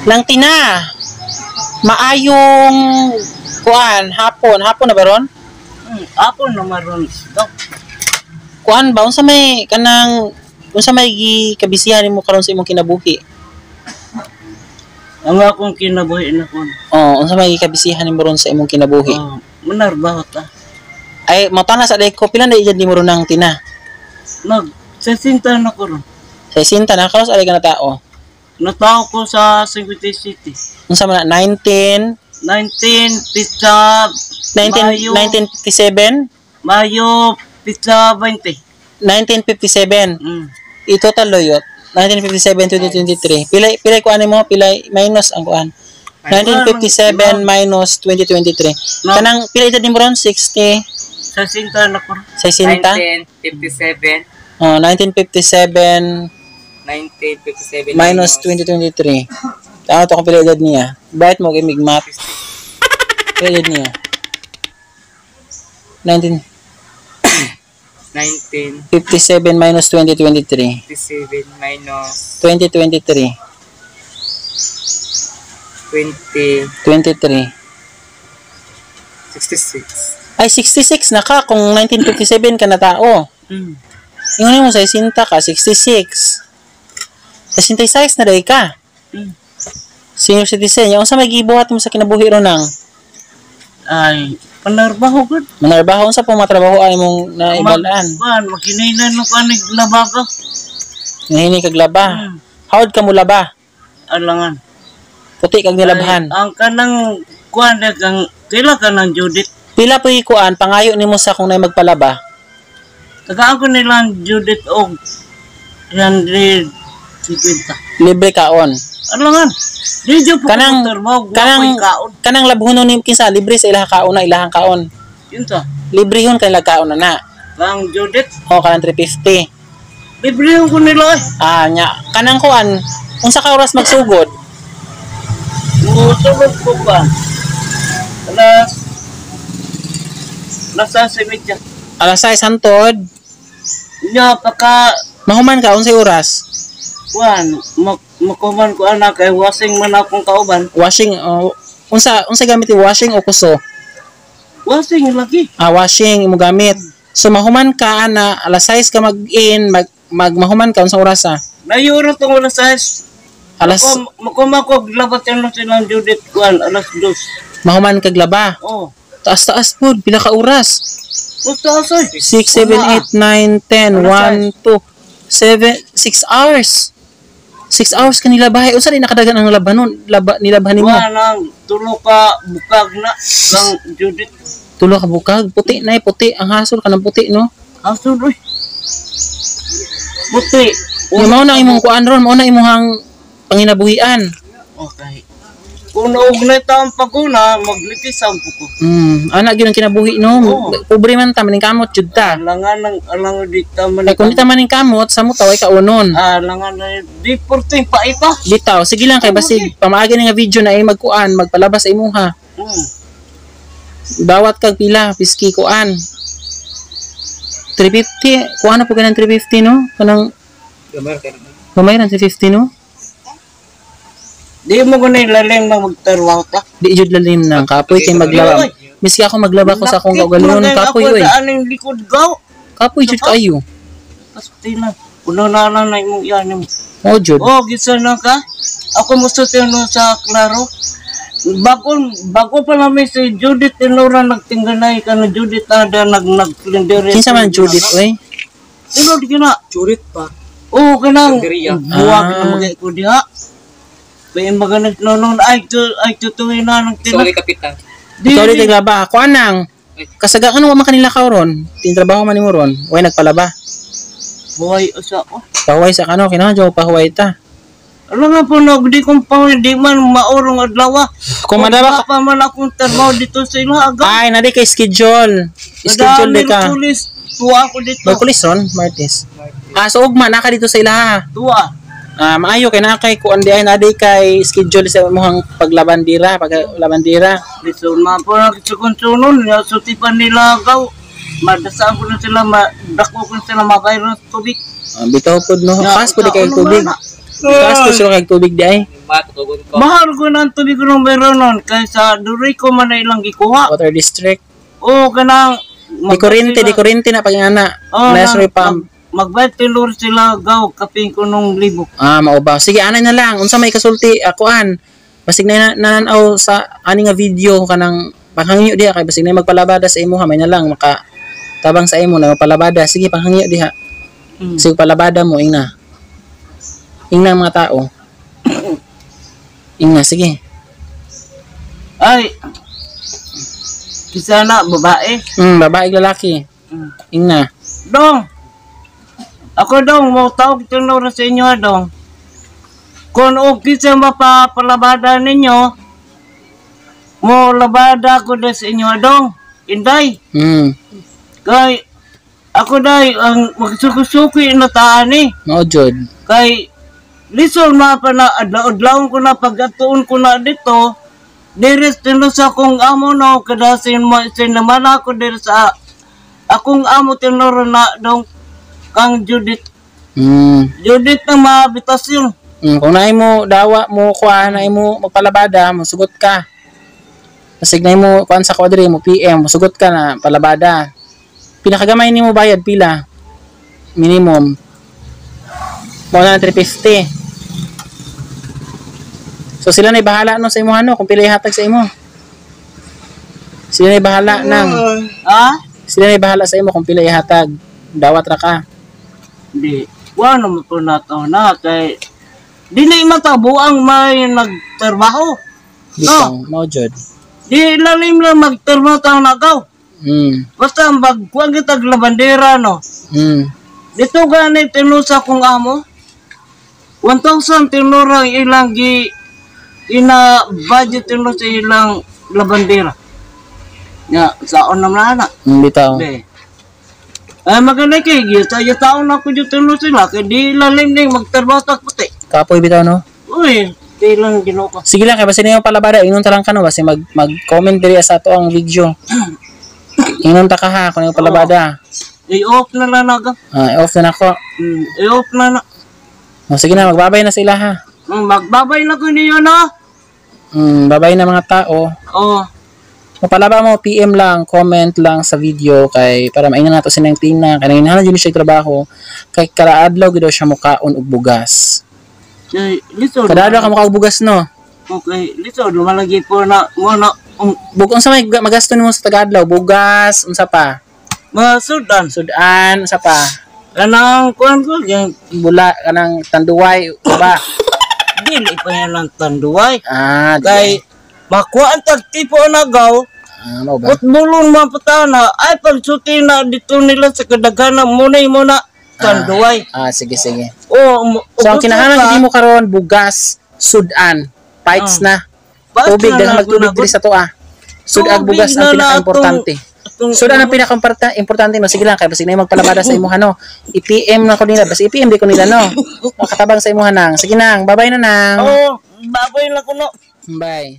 Lang tina. Maayong kuan hapon na baron? Hapon na maron. Kuan ba unsa may kanang unsa may gikabisihan nimo karon sa imong kinabuhi? Ang akong kinabuhi na kon. Oh, unsa may gikabisihan nimo ron sa imong kinabuhi? Manarbaho ta. Ay mao sa day ko pila na ijad nimo ron nang tina? Sasinta na ko ron. Sa sinta na karos alay ka na tao. Natao ko sa Singuiti City. Unsa man na 1957? Mayo pizza 20. 1957. Ito taloyot. 1957 2023. Pilay kuan mo, pilay minus ang kuan. 1957 minus 2023. Kanang pila edad nimo ron 60. Sa sinta na ko. 60? 1957. Oh, 1957 minus 2023. Tama to kung pila edad niya. Bakit mo kay migmat? Pila edad niya? 1957 minus 2023. 57 minus 2023. 23. 66. Ay, 66 na ka kung 1957 ka na tao. Ingon mo sa 60 ka, 66. 66 na day ka. Senior citizen. Yung sa may gibuhat mo sa kinabuhi ron nang? Ay, panarbaho gud. Manarbaho sa pumatrabaho ay mong naibalaan. Makinainan no kanig laba ka. Nahini kag laba. Howd ka mo laba? Alangan. Puti kag nilabhan. Ang kanang kuan kang pila ka ng Judith. Pila po kuan pangayo nimo sa kung nay magpalaba? Tagaan ko nilang Judith og 150. Libre kaon. Alangan. Di jo po Kanang kaon. labhonon ni kinsa libre sa ilahang kaon na ilahang kaon. Yun ta. Libre yun kay kaon na. Kang Judith. O kanang 350. Libre ko nila. Nya kanang kuan unsa ka oras magsugod? Musugod ko pa. Nasa semedya. Alas 6 hantod. Nya paka Mahuman ka unsay oras? kuan makuman ko anak kay washing man akong kauban. Washing unsa gamit washing o kuso? Washing lagi. Washing imo gamit. So mahuman ka ana alas 6 ka mag-in mahuman ka unsang oras Nayuro tong alas 6. Alas Makuma ko labat yan silang Judith kuan alas 2. mahuman kag laba. Oh. Taas pud pila ka oras? Basta asay. 6 7 8 9 10 1 2 7 6 hours. 6 hours ka nilabahay. Unsa di nakadagan ang labanon? Nilabhan nimo. Nang tulo ka bukag na lang Judith. Tulo ka bukag, puti na puti. Ang hasol ka ng puti, no? Hasol oy. Puti. Yung mao na imong kuan ron, mao na imong panginabuhian. Okay. Kung naugnay ta ang paguna, maglitisan po ko. Anak gyud ang kinabuhi no. Pobre man ta maning kamot jud ta. Alangan di ta man. Ay kun di ta maning kamot, sa mo taway ka unon. Alangan di porting pa ipa. Bitaw, sige lang kay basig pamaagi nga video na ay magkuan, magpalabas sa imuha. Dawat kag pila piski kuan. 350, kuan na po kanang 350 no? Kanang gamay ra 350 no? Di mo ko na ilalim na magtarwaw ta. Di jud lalim nang kapoy kay maglaba. Miski ako maglaba ko sa akong gawgalon kapoy oy. Aning likod gaw. Kapoy jud kayo. Pasti na. Puno na imong yan mo. Mo jud. Oh, gisa na ka. Ako musto no sa klaro. Bago pa namin si Judith Tenora nagtingganay ka na Judith ada nagklindere. Kinsa man Judith oy? Sino di na? Judith pa. Oh, kanang buwag na magay ko diha. Kaya maganak nonon ay tutuwi na ng tina. Sorry kapitan. Sorry taglaba. Ako anang. Kasaga ano man kanila karon? Tintrabaho man nimo ron. Way nagpalaba. Buhay usa ko. Pahuway sa kano kinahanglan pahuway ta. Alam nga po di kong pa di man maurong adlaw. Kung madaba pa man akong trabaho dito sa ila aga. Ay, nadi kay schedule. Schedule di ka. Tuwa ako dito. Merkulis ron, Martes. So ugma naka dito sa ila. Tuwa. Maayo kay na kay kuan di ay nadi kay schedule sa imong paglabandira, paglabandira. Dito man po nagsukunsunon, sutipan nila gaw. Madasaan ko na sila, dako ko sila makairo tubig. Bitaw pod no, pas pod kay tubig. Kasto sila kag tubig di ay. Matutugon ko. Mahal ko ng tubig ko ng meron nun. Kaysa duri ko man na ilang gikuha. Water district. Oo, kanang... Di kurente na pagingana. Oo, Nursery pump. Magbayad tilor sila gaw. Kaping ko nung libo. Mao ba. Sige, anay na lang. Unsa may kasulti akuan. Basig na nananaw sa ani nga video kanang panghangyo diha kay basig na magpalabada sa imo ha may na lang maka tabang sa imo na magpalabada. Sige, panghangyo diha. Sige, palabada mo ingna. Ingna ang mga tao. Ingna, sige. Ay, kisa na, babae. Babae lalaki. Ingna. Dong, ako dong, mau tawag tinuro sa inyo dong. Kung okay sa mapapalabada ninyo, mo labada ko na sa inyo dong. Inday. Kay, ako day, ang magsukusuki na taan eh. Mao jud. Kay, lisol mapa na, adlaw-adlawon ko na, pag-atuon ko na dito, diris tino sa akong amo no, kada sinaman ako diris sa akong amo tinuro na dong kang Judith. Judith ng mahabitasyon. Kung naay mo dawa mo kuha naay mo magpalabada, mosugot ka. Pasig naay mo kuan sa kwadre mo PM, mosugot ka na palabada. Pinakagamay nimo bayad pila? Minimum. Mo na 350. So sila na bahala no sa imo ano kung pila ihatag sa imo. Sila na bahala nang. Ha? Sila na bahala sa imo kung pila ihatag. Dawat ra ka. Di. Wano mo po na to na kay di na imatabo ang may nagtrabaho. Bitang mao jud. Di lalim lang magtrabaho tao nagaw. Basta magkuha kita labandera no. Dito ganit tinusa kong amo. 1,000 tinurang ilang ina budget tino sa ilang labandera. Nga, saon naman na. Bitaw. Ay, maganda kay tayo taon ako dito tino sila. Kaya di lalim din magtrabaho ta puti. Kapoy bitaw no. Uy, di lang ginoo ko. Sige lang kay basta niyo palabada ingon ta lang ka no basta mag-comment diri sa ato ang video. Ingon ta ka ha kung yung palabada. I-off na lang naga. I-off na nako. I-off na na. Sige na magbabay na sila ha. Magbabay na ko niyo na. Babay na mga tao. Oo. Mapalaba mo, PM lang, comment lang sa video kay para maingan nato sinang tina. Kaya nanginahal dyan siya trabaho. Kay karaadlaw gito siya mukaon og bugas. Karaadlaw ka mukha og bugas no? Okay, lito, lumalagi po na, muna, Bukong sa may magasto nimo sa tagadlaw, bugas, unsa pa? mga sudan. Sudan, unsa pa? Kanang, kuhan ko, yung, Bula, kanang tanduway, ba? dili pa yan ng tanduay. Kay, Kay, makuha ang tagtipo na gaw, mau ba? putbulong mga patana, ay pagsuti na dito nila sa kadagana, muna tanduay. Sige. O, So, ang kinahanglan hindi mo karon bugas, sudan, pipes na. Tubig, dahil magtubig diri sa toa. Sudan, bugas ang pinaka-importante. Sudan ang pinaka-importante no. Sige lang, kaya basta na magpalabada sa imuha no. I-PM na ko nila, basta i-PM di ko nila no. Makatabang sa imuha nang. Sige nang, bye-bye na nang. Oo, babay na ko no. Bye.